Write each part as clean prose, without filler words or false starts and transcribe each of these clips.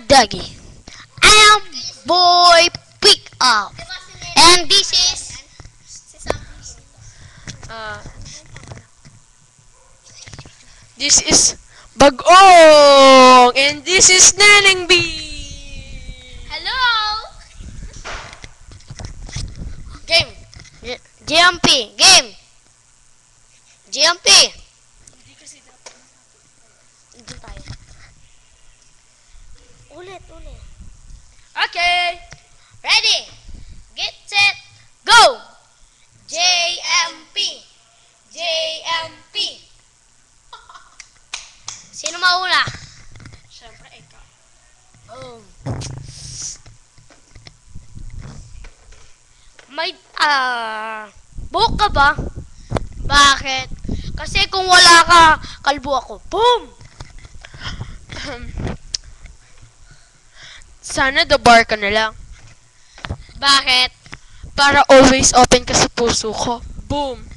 Dagi. I am Boy Pick Up. And this is This is Bagong, and this is Neneng B. Hello. Game. GMP. Game. GMP. Dito tayo. Ulit. Okay. Ready. Get set. Go. JMP. Sino mauna? Siyempre, ikaw. Oh. May, buhok ka ba? Bakit? Kasi kung wala ka, kalbo ako. Boom! Sana the bar ka na lang. Bakit? Para always open ka sa puso ko. Boom!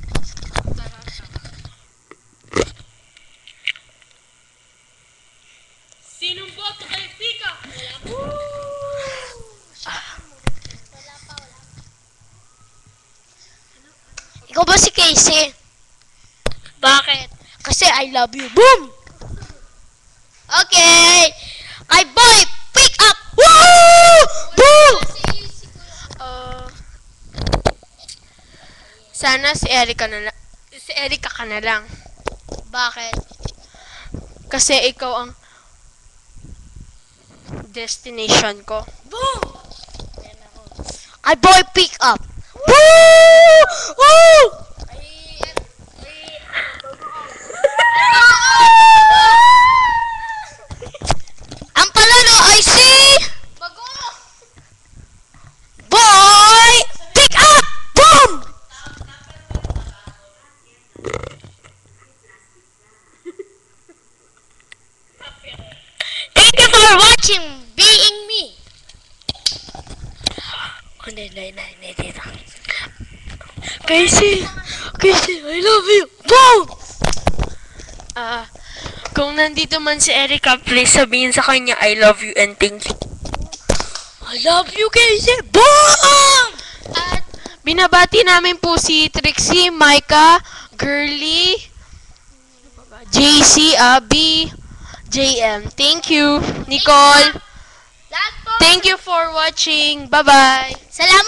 Sinong boto kay Pika? Ikaw ba si Casey? Bakit? Kasi I love you. Boom! Okay! Kay Boy Pick Up! Woo! Boom! Sana si Erica ka na lang. Bakit? Kasi ikaw ang destination ko. Boom! Kay Boy Pick Up! Woo! Woo! Ang palalo ay si Boy Pick Up! Boom! Thank you for watching Being Me. Casey, I love you. Boom! Kung nandito man si Erica, please sabihin sa kanya, I love you and thank you. I love you, Casey. Boom! At binabati namin po si Trixie, Micah, Girly, JC, Abby, JM. Thank you, Nicole. Lahat po. Thank you for watching. Bye-bye. Salamat